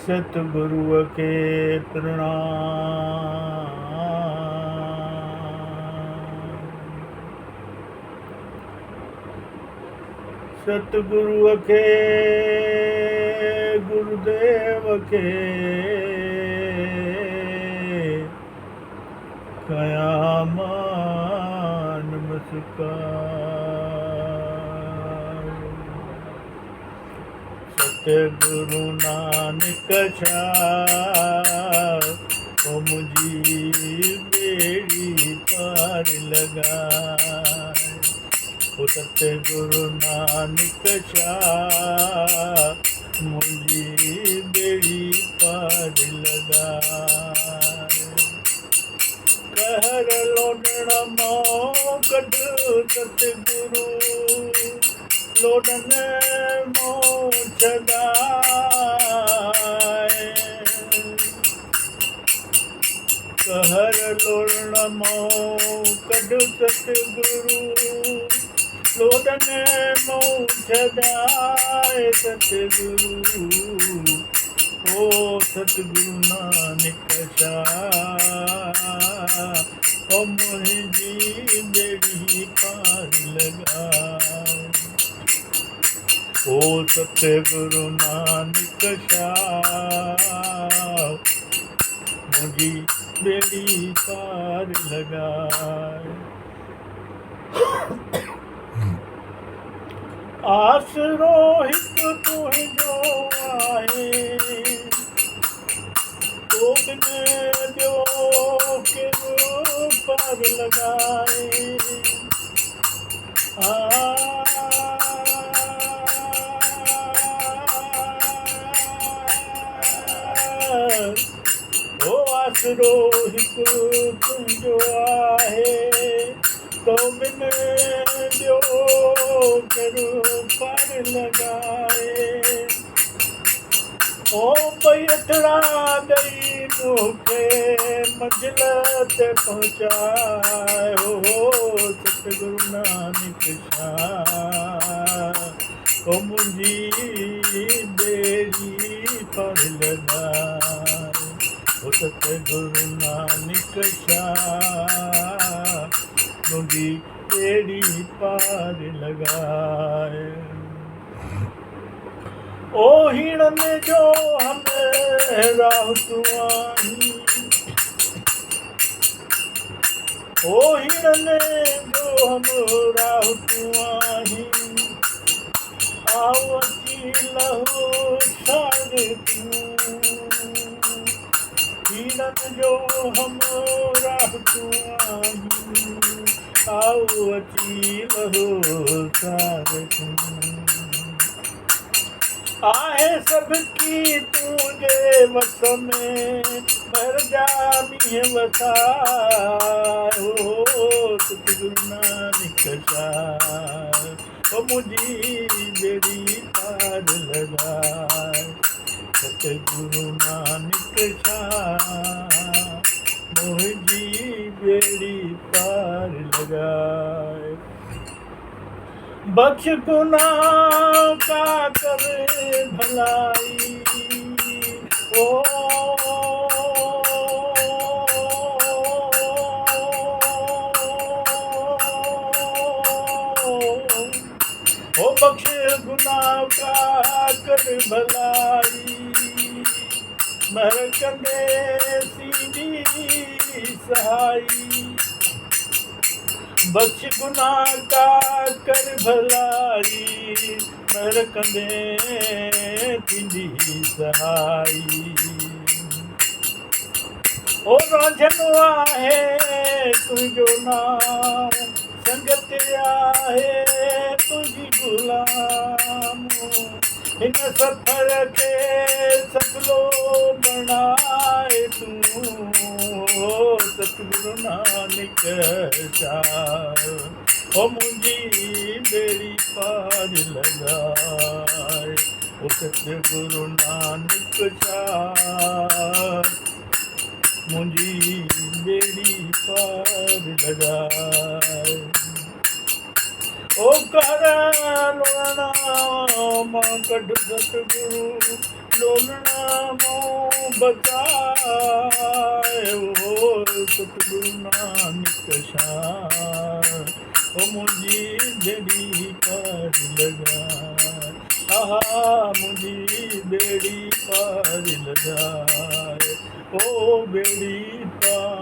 सतगुरु के प्रणाम। सतगुरु के गुरुदेव के कयामान नमस्कार। सतगुरु नानक छाव ओ मुझी बेड़ी पार लगाए। ओ सतगुरु नानक छाव मुझी बेड़ी पार लगाए। कहर लोडण मो कढ सतगुरु लोडन मो छदाए। कहर लोडण मो कढ सतगुरु लोडन मो छदाए। सतगुरु ओ सतगुरु नानक छाव ओ मुझी बेड़ी पार लगाए। ओ सतगुरु नानक छाव मुझी बेड़ी पार लगाए। आसरो हिक तुझो आहे तो बिन ॿियो केरो पार लगाए। ओ आसरो हिक तुझो आहे तो बिन ॿियो केरो पार लगाए। ओ भई अथड़ा ॾेई मूंखे मंज़िल ते पहुचाए। हो सतगुरु नानक छाव ओ मुंहिंजी बेड़ी पार लगाए। ओ सतगुरु नानक छाव मुंहिंजी बेड़ी पार लगाए। ओ हिरण जो हमराह तू आहीं ओ हिरण जो हमराह तू आहीं। आओ अची लहो छाड़ तू हिरण जो हमराह तू आहीं। आओ अची लहो छाड़ तू आहे सबकी तुझे वस में मर जा मींह वसाए। हो सतगुरु नानक छाव ओ मुझी बेड़ी पार लगाए। सतगुरु नानक छाव मुझी बेड़ी पार लगाए। बख्श गुनाह का कर भलाई ओ बख्श गुनाह का कर भलाई। मर कंदे सीधी सहाई। बख्श गुनाह का कर भलाई मर कंदे थींदी सहाई। ओ रांझन आहे तुंहिंजो नाम संगत आहे तुंहिंजी गुलाम। हिन सफ़र खे सफलो बणाए तूं। सतगुरु नानक छाव ओ मुंहिंजी बेड़ी पार लगाए। ओ सतगुरु नानक छाव मुंहिंजी बेड़ी पार लगाए। ओ कर लोणा मां कढ सतगुरु डोलना मों बचाए ओ सतगुरु नानक शाह ओ मुंहिंजी बेड़ी पार लॻाए आहा मुंहिंजी बेड़ी पार लॻाए ओ बेड़ी पार